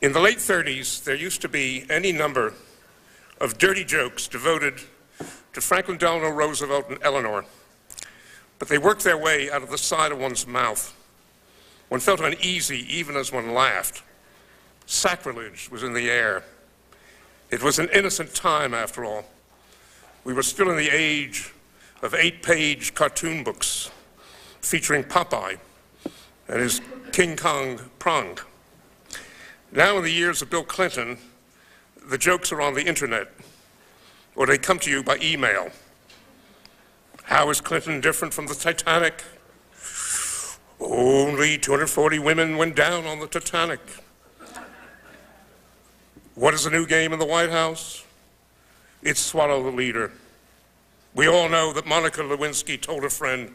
In the late 30s, there used to be any number of dirty jokes devoted to Franklin Delano Roosevelt and Eleanor, but they worked their way out of the side of one's mouth. One felt uneasy even as one laughed. Sacrilege was in the air. It was an innocent time, after all. We were still in the age of 8-page cartoon books featuring Popeye and his King Kong prong. Now, in the years of Bill Clinton, the jokes are on the internet, or they come to you by email. How is Clinton different from the Titanic? Only 240 women went down on the Titanic. What is the new game in the White House? It's swallow the leader. We all know that Monica Lewinsky told a friend,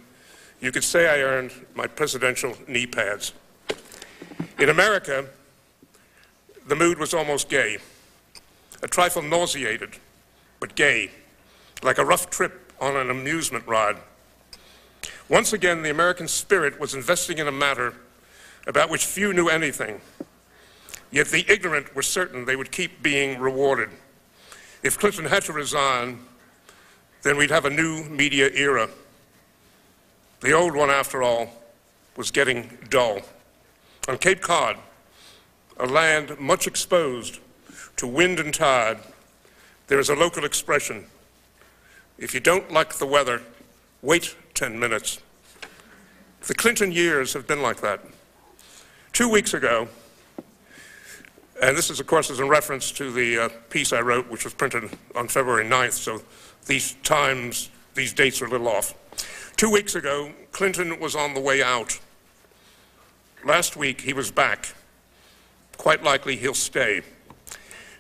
"You could say I earned my presidential knee pads." In America, the mood was almost gay, a trifle nauseated, but gay, like a rough trip on an amusement ride. Once again, the American spirit was investing in a matter about which few knew anything, yet the ignorant were certain they would keep being rewarded. If Clinton had to resign, then we'd have a new media era. The old one, after all, was getting dull. On Cape Cod, a land much exposed to wind and tide, there is a local expression: if you don't like the weather, wait 10 minutes. The Clinton years have been like that. 2 weeks ago, and this is, of course, is in reference to the piece I wrote, which was printed on February 9th, so these dates are a little off. 2 weeks ago, Clinton was on the way out. Last week, he was back. Quite likely he'll stay.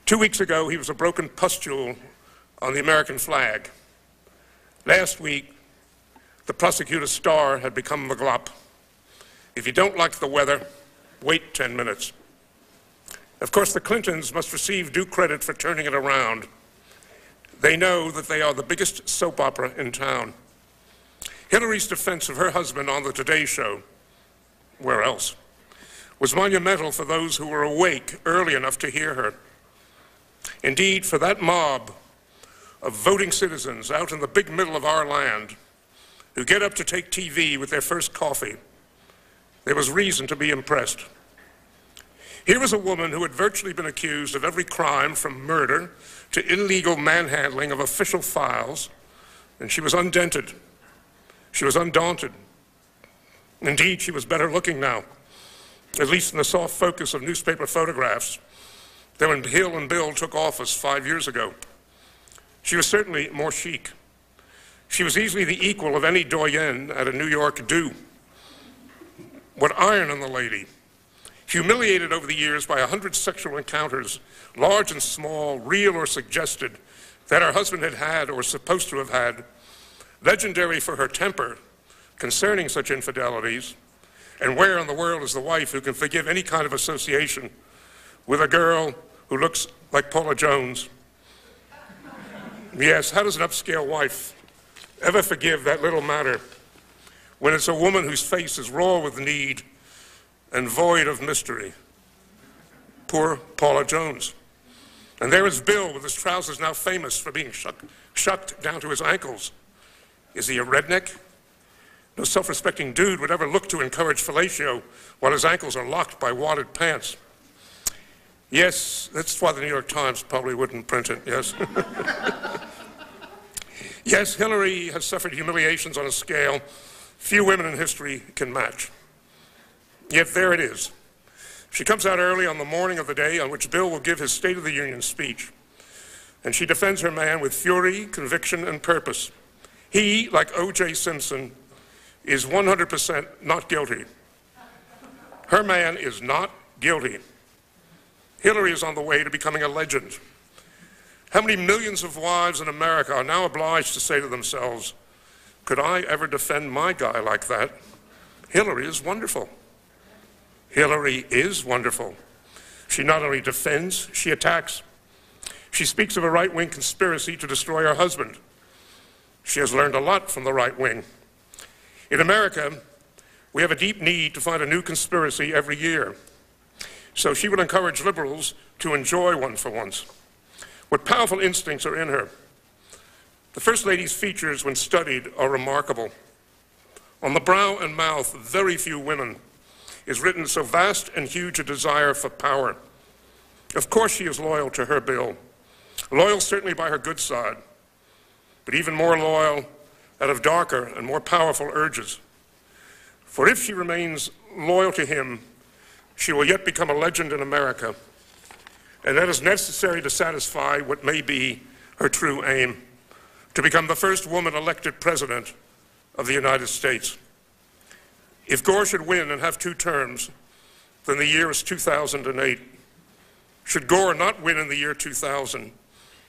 2 weeks ago, he was a broken pustule on the American flag. Last week, the prosecutor's star had become the glop. If you don't like the weather, wait 10 minutes. Of course, the Clintons must receive due credit for turning it around. They know that they are the biggest soap opera in town. Hillary's defense of her husband on the Today Show, where else, was monumental for those who were awake early enough to hear her. Indeed, for that mob of voting citizens out in the big middle of our land who get up to take TV with their first coffee, there was reason to be impressed. Here was a woman who had virtually been accused of every crime from murder to illegal manhandling of official files, and she was undented. She was undaunted. Indeed, she was better looking now, at least in the soft focus of newspaper photographs, than when Hill and Bill took office 5 years ago. She was certainly more chic. She was easily the equal of any doyenne at a New York do. What iron on the lady! Humiliated over the years by 100 sexual encounters, large and small, real or suggested, that her husband had had or was supposed to have had, legendary for her temper concerning such infidelities, and where in the world is the wife who can forgive any kind of association with a girl who looks like Paula Jones? Yes, how does an upscale wife ever forgive that little matter when it's a woman whose face is raw with need and void of mystery? Poor Paula Jones. And there is Bill with his trousers now famous for being shucked down to his ankles. Is he a redneck? No self-respecting dude would ever look to encourage fellatio while his ankles are locked by wadded pants. Yes, that's why the New York Times probably wouldn't print it, yes. Yes, Hillary has suffered humiliations on a scale few women in history can match. Yet there it is. She comes out early on the morning of the day on which Bill will give his State of the Union speech, and she defends her man with fury, conviction, and purpose. He, like O.J. Simpson, is 100% not guilty. Her man is not guilty. Hillary is on the way to becoming a legend. How many millions of wives in America are now obliged to say to themselves, could I ever defend my guy like that? Hillary is wonderful. Hillary is wonderful. She not only defends, she attacks. She speaks of a right-wing conspiracy to destroy her husband. She has learned a lot from the right wing. In America, we have a deep need to find a new conspiracy every year. So she would encourage liberals to enjoy one for once. What powerful instincts are in her. The First Lady's features, when studied, are remarkable. On the brow and mouth of very few women is written so vast and huge a desire for power. Of course she is loyal to her bill, loyal certainly by her good side, but even more loyal out of darker and more powerful urges. For if she remains loyal to him, she will yet become a legend in America, and that is necessary to satisfy what may be her true aim, to become the first woman elected president of the United States. If Gore should win and have 2 terms, then the year is 2008. Should Gore not win in the year 2000,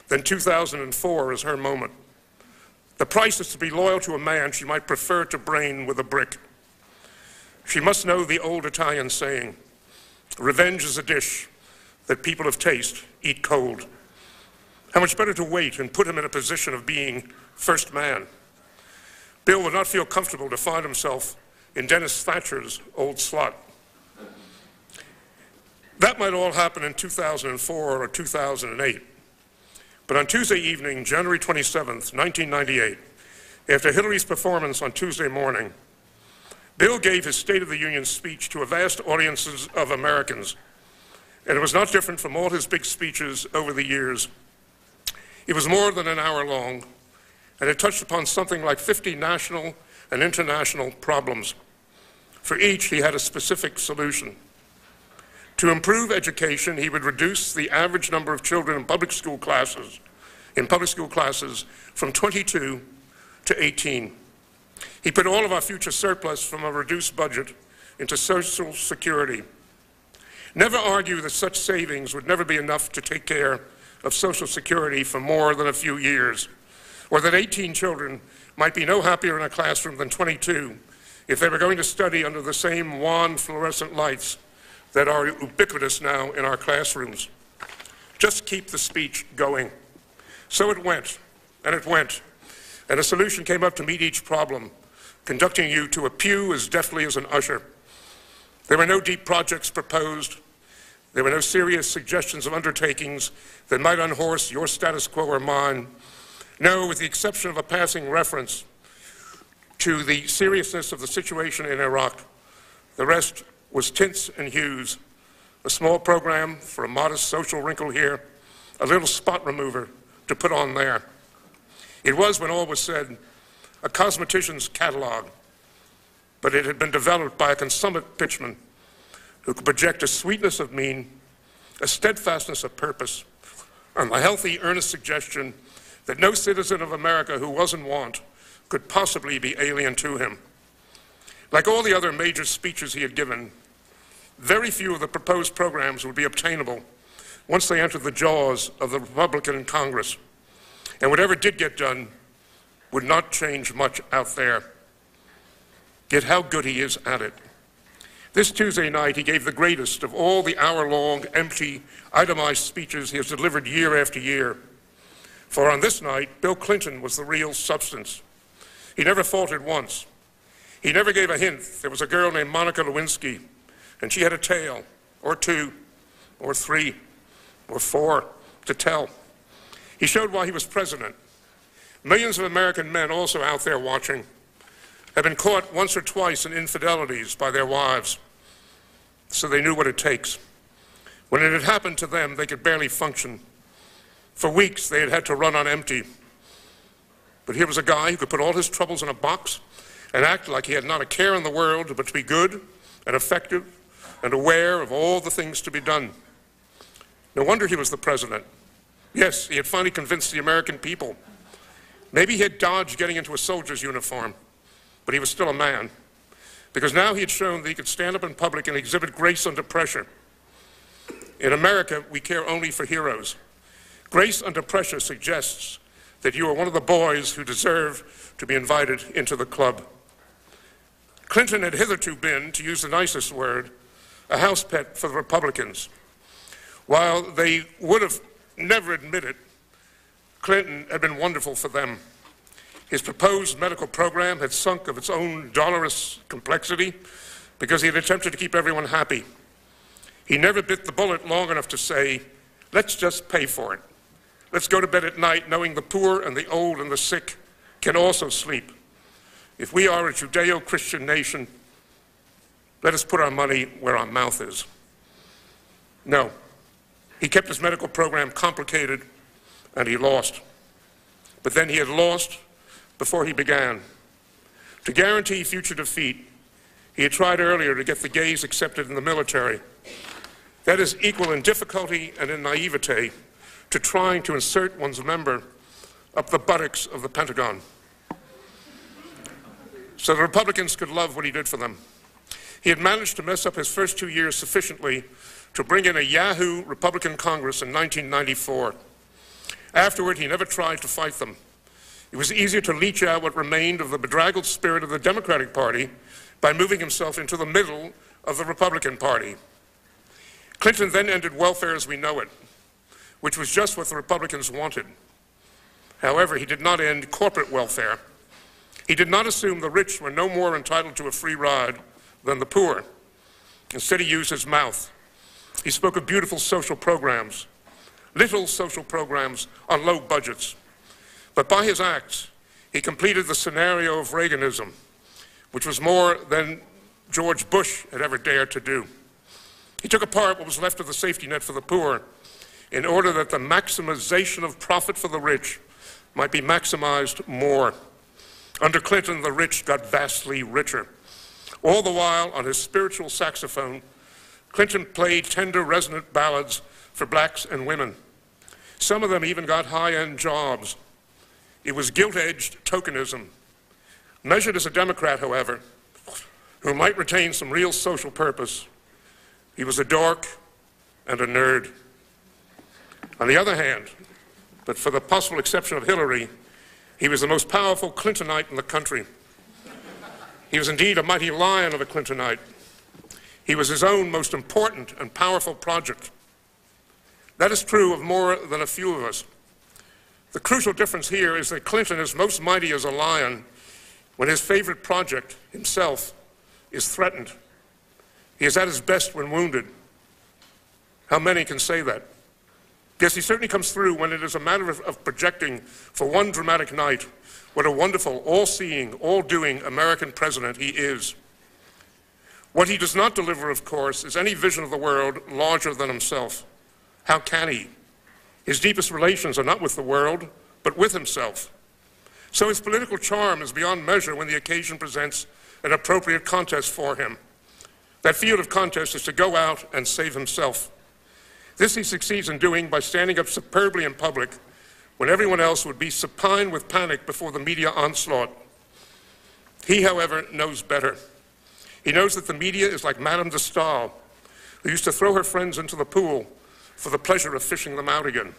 then 2004 is her moment. The price is to be loyal to a man she might prefer to brain with a brick. She must know the old Italian saying, revenge is a dish that people of taste eat cold. How much better to wait and put him in a position of being first man. Bill would not feel comfortable to find himself in Dennis Thatcher's old slot. That might all happen in 2004 or 2008. But on Tuesday evening, January 27th, 1998, after Hillary's performance on Tuesday morning, Bill gave his State of the Union speech to a vast audience of Americans, and it was not different from all his big speeches over the years. It was more than an hour long, and it touched upon something like 50 national and international problems. For each, he had a specific solution. To improve education, he would reduce the average number of children in public school classes from 22 to 18. He put all of our future surplus from a reduced budget into Social Security. Never argue that such savings would never be enough to take care of Social Security for more than a few years, or that 18 children might be no happier in a classroom than 22 if they were going to study under the same wan fluorescent lights that are ubiquitous now in our classrooms. Just keep the speech going. So it went, and a solution came up to meet each problem, conducting you to a pew as deftly as an usher. There were no deep projects proposed. There were no serious suggestions of undertakings that might unhorse your status quo or mine. No, with the exception of a passing reference to the seriousness of the situation in Iraq, the rest was tints and hues, a small program for a modest social wrinkle here, a little spot remover to put on there. It was, when all was said, a cosmetician's catalog, but it had been developed by a consummate pitchman who could project a sweetness of mien, a steadfastness of purpose, and the healthy, earnest suggestion that no citizen of America who was in want could possibly be alien to him. Like all the other major speeches he had given, very few of the proposed programs would be obtainable once they entered the jaws of the Republican Congress. And whatever did get done would not change much out there. Yet how good he is at it. This Tuesday night, he gave the greatest of all the hour-long, empty, itemized speeches he has delivered year after year. For on this night, Bill Clinton was the real substance. He never faltered once. He never gave a hint there was a girl named Monica Lewinsky, and she had a tale, or 2, or 3, or 4 to tell. He showed why he was president. Millions of American men also out there watching have been caught once or twice in infidelities by their wives, so they knew what it takes. When it had happened to them, they could barely function. For weeks, they had had to run on empty. But here was a guy who could put all his troubles in a box and act like he had not a care in the world but to be good and effective and aware of all the things to be done. No wonder he was the president. Yes, he had finally convinced the American people. Maybe he had dodged getting into a soldier's uniform, but he was still a man, because now he had shown that he could stand up in public and exhibit grace under pressure. In America, we care only for heroes. Grace under pressure suggests that you are one of the boys who deserve to be invited into the club. Clinton had hitherto been, to use the nicest word, a house pet for the Republicans. While they would have never admitted, Clinton had been wonderful for them. His proposed medical program had sunk of its own dolorous complexity because he had attempted to keep everyone happy. He never bit the bullet long enough to say, let's just pay for it. Let's go to bed at night knowing the poor and the old and the sick can also sleep. If we are a Judeo-Christian nation, let us put our money where our mouth is. No. He kept his medical program complicated, and he lost. But then he had lost before he began. To guarantee future defeat, he had tried earlier to get the gays accepted in the military. That is equal in difficulty and in naivete to trying to insert one's member up the buttocks of the Pentagon. So the Republicans could love what he did for them. He had managed to mess up his first 2 years sufficiently to bring in a Yahoo Republican Congress in 1994. Afterward, he never tried to fight them. It was easier to leach out what remained of the bedraggled spirit of the Democratic Party by moving himself into the middle of the Republican Party. Clinton then ended welfare as we know it, which was just what the Republicans wanted. However, he did not end corporate welfare. He did not assume the rich were no more entitled to a free ride than the poor. Instead, he used his mouth. He spoke of beautiful social programs, little social programs on low budgets. But by his acts, he completed the scenario of Reaganism, which was more than George Bush had ever dared to do. He took apart what was left of the safety net for the poor in order that the maximization of profit for the rich might be maximized more. Under Clinton, the rich got vastly richer. All the while, on his spiritual saxophone, Clinton played tender, resonant ballads for blacks and women. Some of them even got high-end jobs. It was gilt-edged tokenism. Measured as a Democrat, however, who might retain some real social purpose, he was a dork and a nerd. On the other hand, but for the possible exception of Hillary, he was the most powerful Clintonite in the country. He was indeed a mighty lion of a Clintonite. He was his own most important and powerful project. That is true of more than a few of us. The crucial difference here is that Clinton is most mighty as a lion when his favorite project, himself, is threatened. He is at his best when wounded. How many can say that? Yes, he certainly comes through when it is a matter of projecting for one dramatic night what a wonderful, all-seeing, all-doing American president he is. What he does not deliver, of course, is any vision of the world larger than himself. How can he? His deepest relations are not with the world, but with himself. So his political charm is beyond measure when the occasion presents an appropriate contest for him. That field of contest is to go out and save himself. This he succeeds in doing by standing up superbly in public when everyone else would be supine with panic before the media onslaught. He, however, knows better. He knows that the media is like Madame de Stael, who used to throw her friends into the pool for the pleasure of fishing them out again.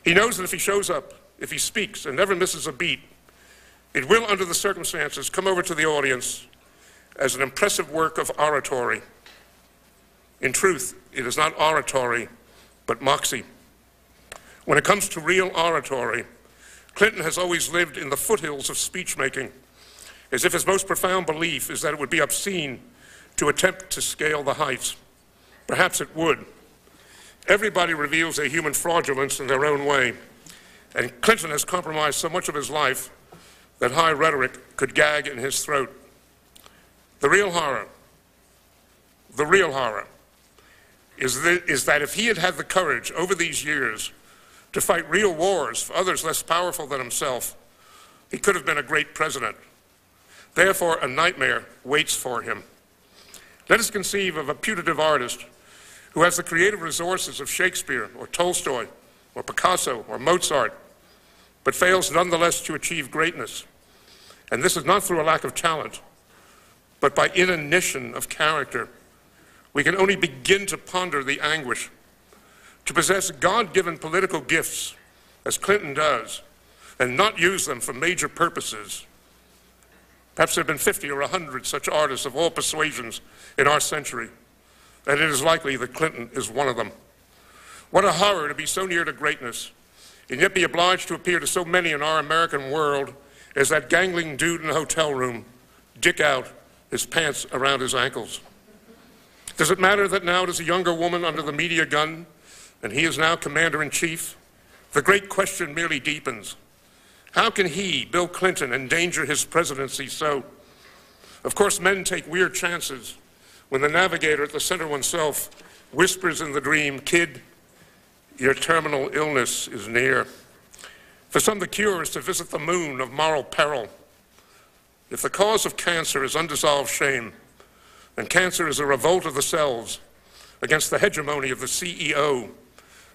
He knows that if he shows up, if he speaks and never misses a beat, it will, under the circumstances, come over to the audience as an impressive work of oratory. In truth, it is not oratory, but moxie. When it comes to real oratory, Clinton has always lived in the foothills of speech-making, as if his most profound belief is that it would be obscene to attempt to scale the heights. Perhaps it would. Everybody reveals their human fraudulence in their own way, and Clinton has compromised so much of his life that high rhetoric could gag in his throat. The real horror is that if he had had the courage over these years to fight real wars for others less powerful than himself, he could have been a great president. Therefore, a nightmare waits for him. Let us conceive of a putative artist who has the creative resources of Shakespeare or Tolstoy or Picasso or Mozart, but fails nonetheless to achieve greatness. And this is not through a lack of talent, but by inanition of character. We can only begin to ponder the anguish. To possess God-given political gifts, as Clinton does, and not use them for major purposes. Perhaps there have been 50 or 100 such artists of all persuasions in our century, and it is likely that Clinton is one of them. What a horror to be so near to greatness, and yet be obliged to appear to so many in our American world as that gangling dude in a hotel room, dick out, his pants around his ankles. Does it matter that now it is a younger woman under the media gun, and he is now commander-in-chief? The great question merely deepens. How can he, Bill Clinton, endanger his presidency so? Of course, men take weird chances when the navigator at the center oneself whispers in the dream, "Kid, your terminal illness is near." For some, the cure is to visit the moon of moral peril. If the cause of cancer is undissolved shame, and cancer is a revolt of the selves against the hegemony of the CEO,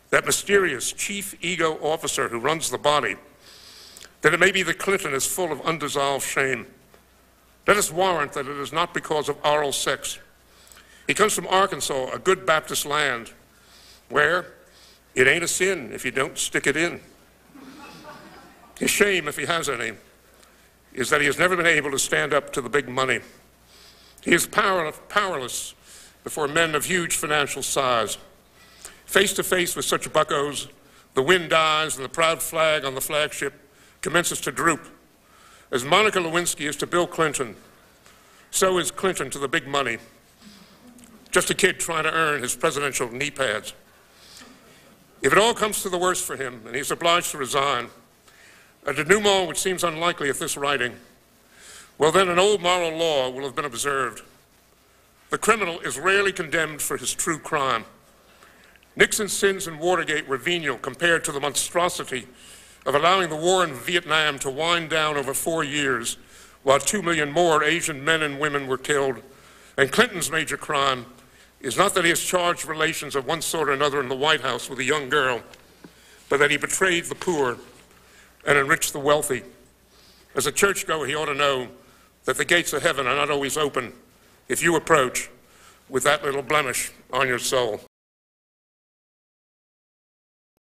that mysterious chief ego officer who runs the body, then it may be that Clinton is full of undissolved shame. Let us warrant that it is not because of oral sex. He comes from Arkansas, a good Baptist land, where it ain't a sin if you don't stick it in. His shame, if he has any, is that he has never been able to stand up to the big money. He is powerless before men of huge financial size. Face to face with such buccos, the wind dies and the proud flag on the flagship commences to droop. As Monica Lewinsky is to Bill Clinton, so is Clinton to the big money. Just a kid trying to earn his presidential knee pads. If it all comes to the worst for him and he's obliged to resign, a denouement which seems unlikely at this writing, well then an old moral law will have been observed. The criminal is rarely condemned for his true crime. Nixon's sins in Watergate were venial compared to the monstrosity of allowing the war in Vietnam to wind down over 4 years while 2 million more Asian men and women were killed. And Clinton's major crime is not that he has charged relations of one sort or another in the White House with a young girl, but that he betrayed the poor and enriched the wealthy. As a churchgoer, he ought to know that the gates of heaven are not always open if you approach with that little blemish on your soul.